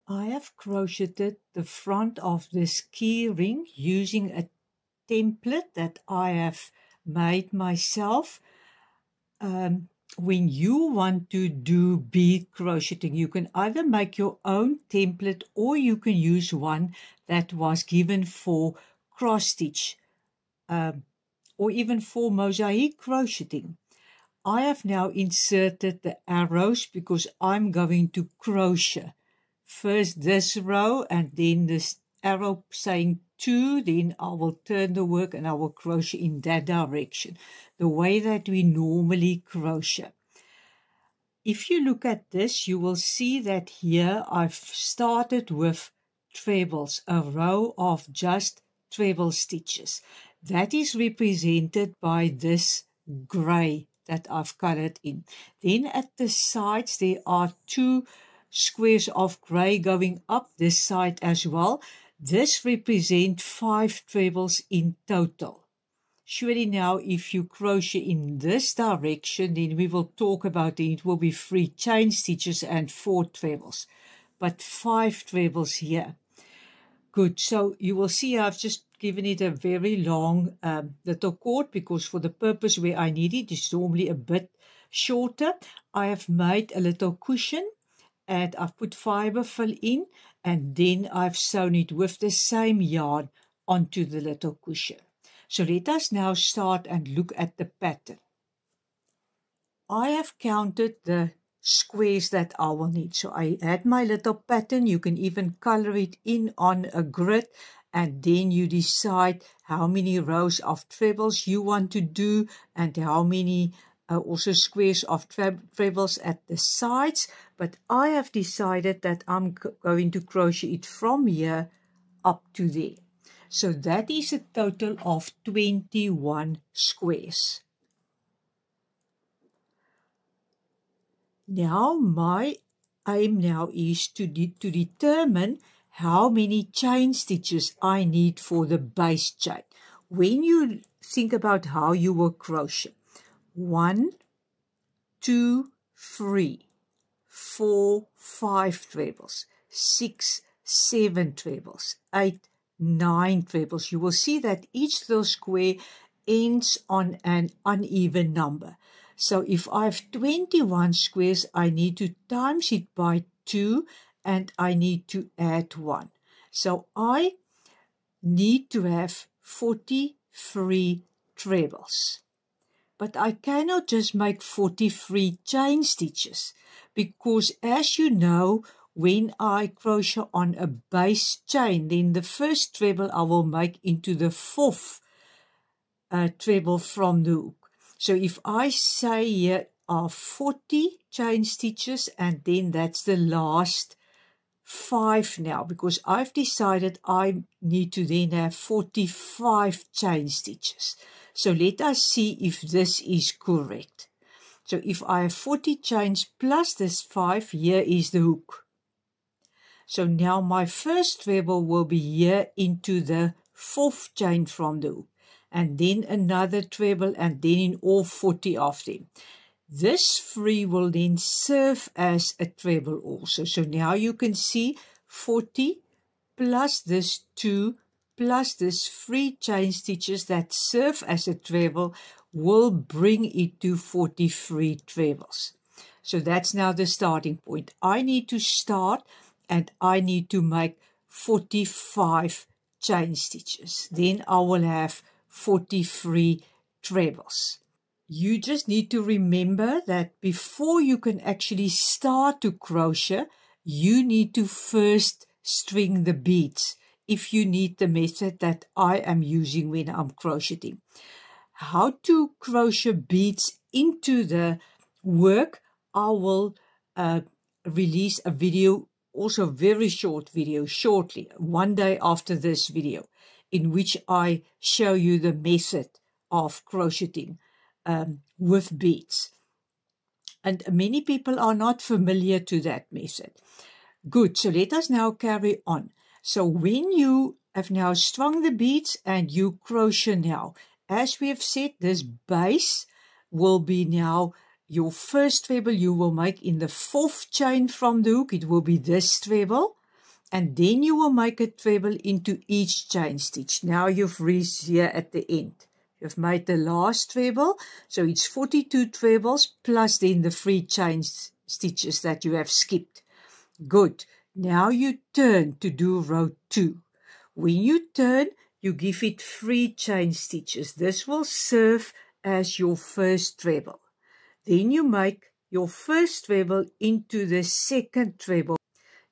I have crocheted the front of this key ring using a template that I have made myself. When you want to do bead crocheting, you can either make your own template or you can use one that was given for cross stitch or even for mosaic crocheting. I have now inserted the arrows because I'm going to crochet. First this row and then this arrow saying 2, then I will turn the work and I will crochet in that direction, the way that we normally crochet. If you look at this, you will see that here I've started with trebles, a row of just treble stitches. That is represented by this grey that I've colored in. Then at the sides there are 2 squares of grey going up this side as well. This represents 5 trebles in total. Surely now if you crochet in this direction, then we will talk about it. It will be 3 chain stitches and 4 trebles, but 5 trebles here. Good, so you will see I've just given it a very long little cord because for the purpose where I need it, it's normally a bit shorter. I have made a little cushion and I've put fiber fill in and then I've sewn it with the same yarn onto the little cushion. So let us now start and look at the pattern. I have counted the squares that I will need. So I had my little pattern. You can even color it in on a grid and then you decide how many rows of trebles you want to do and how many also squares of trebles at the sides. But I have decided that I'm going to crochet it from here up to there. So that is a total of 21 squares. Now my aim now is to determine how many chain stitches I need for the base chain. When you think about how you will crochet, 1, 2, 3, 4, 5 trebles, 6, 7 trebles, 8, 9 trebles. You will see that each little square ends on an uneven number. So if I have 21 squares, I need to times it by 2 and I need to add 1. So I need to have 43 trebles. But I cannot just make 43 chain stitches because, as you know, when I crochet on a base chain, then the first treble I will make into the 4th treble from the hook. So if I say here are 40 chain stitches and then that's the last 5 now, because I've decided I need to then have 45 chain stitches. So let us see if this is correct. So if I have 40 chains plus this 5, here is the hook. So now my first treble will be here into the 4th chain from the hook, and then another treble, and then in all 40 of them. This 3 will then serve as a treble also. So now you can see 40 plus this 2 plus this 3 chain stitches that serve as a treble will bring it to 43 trebles. So that's now the starting point. I need to start and I need to make 45 chain stitches. Then I will have 43 trebles. You just need to remember that before you can actually start to crochet, you need to first string the beads if you need the method that I am using when I'm crocheting. How to crochet beads into the work, I will release a video, also a very short video, shortly, one day after this video, in which I show you the method of crocheting with beads. And many people are not familiar to that method. Good, so let us now carry on. So when you have now strung the beads and you crochet now, as we have said, this base will be now your first treble you will make in the 4th chain from the hook. It will be this treble. and then you will make a treble into each chain stitch. Now you've reached here at the end. You've made the last treble, so it's 42 trebles plus then the 3 chain stitches that you have skipped. Good. Now you turn to do row 2. When you turn, you give it 3 chain stitches. This will serve as your first treble. Then you make your first treble into the second treble.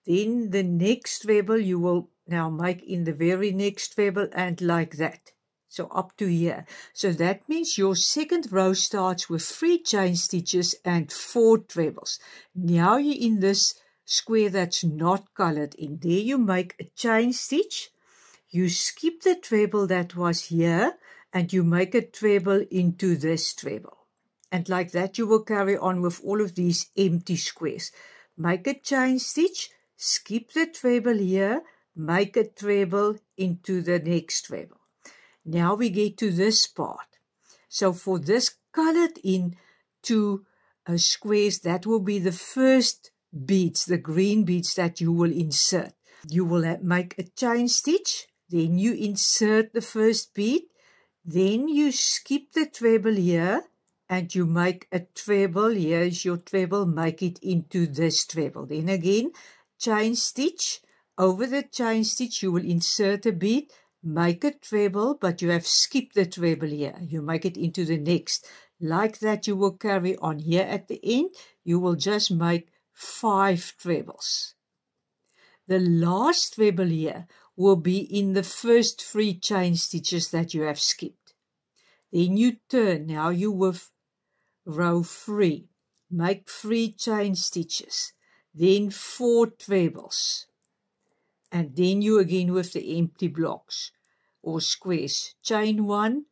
Then the next treble you will now make in the very next treble, and like that. So up to here. So that means your second row starts with 3 chain stitches and 4 trebles. Now you're in this square that's not colored in. There you make a chain stitch. You skip the treble that was here and you make a treble into this treble. And like that you will carry on with all of these empty squares. Make a chain stitch, skip the treble here, make a treble into the next treble. Now we get to this part. So for this colored in 2 squares, that will be the first beads, the green beads that you will insert. You will make a chain stitch, then you insert the first bead, then you skip the treble here and you make a treble. Here is your treble, make it into this treble. Then again, chain stitch. Over the chain stitch you will insert a bead, make a treble, but you have skipped the treble here. You make it into the next. Like that you will carry on. Here at the end you will just make 5 trebles. The last treble here will be in the first 3 chain stitches that you have skipped. Then you turn. Now you with row 3. Make 3 chain stitches. Then 4 trebles. And then you again with the empty blocks or squares. Chain 1.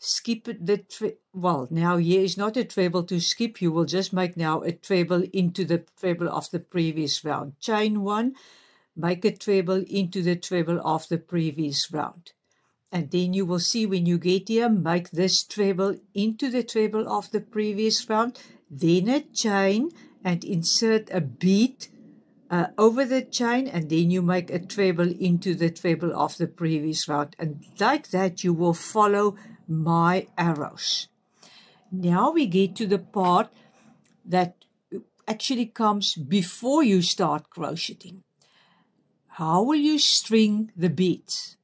Skip the well, now here is not a treble to skip. You will just make now a treble into the treble of the previous round. Chain 1, make a treble into the treble of the previous round. And then you will see when you get here, make this treble into the treble of the previous round. Then a chain and insert a bead over the chain, and then you make a treble into the treble of the previous round. And like that you will follow my arrows. Now we get to the part that actually comes before you start crocheting. How will you string the beads?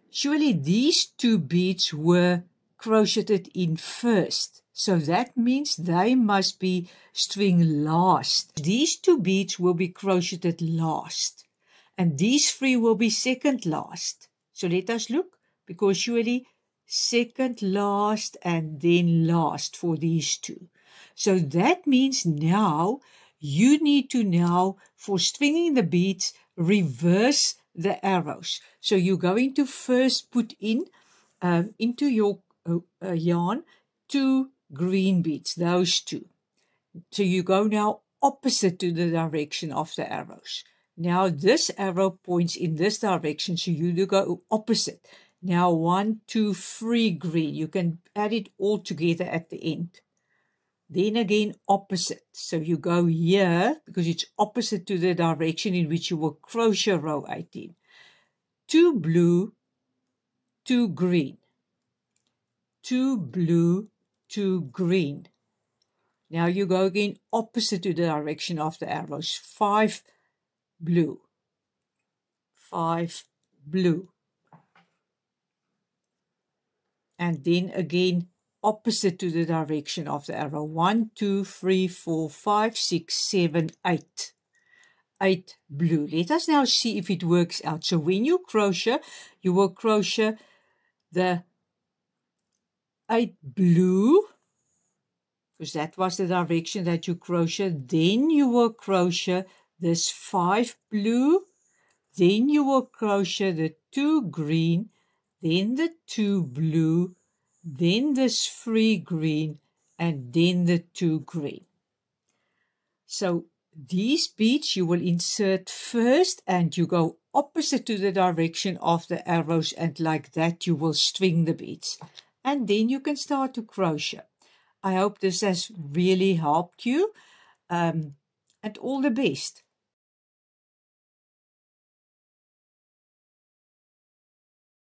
Surely these 2 beads were crocheted in first, so that means they must be string last. These 2 beads will be crocheted last, and these 3 will be second last. So let us look, because surely second last and then last for these 2. So that means now you need to now, for stringing the beads, reverse the arrows. So you're going to first put in into your yarn 2 green beads, those 2. So you go now opposite to the direction of the arrows. Now this arrow points in this direction, so you do go opposite. Now 1, 2, 3 green. You can add it all together at the end. Then again opposite. So you go here because it's opposite to the direction in which you will crochet row 18. 2 blue, 2 green. 2 blue, 2 green. Now you go again opposite to the direction of the arrows. 5 blue. 5 blue. And then again opposite to the direction of the arrow. 1, 2, 3, 4, 5, 6, 7, 8. 8 blue. Let us now see if it works out. So when you crochet, you will crochet the 8 blue, because that was the direction that you crochet. Then you will crochet this 5 blue. Then you will crochet the 2 green. Then the 2 blue, then this 3 green, and then the 2 green. So these beads you will insert first, and you go opposite to the direction of the arrows, and like that you will string the beads. And then you can start to crochet. I hope this has really helped you, and all the best.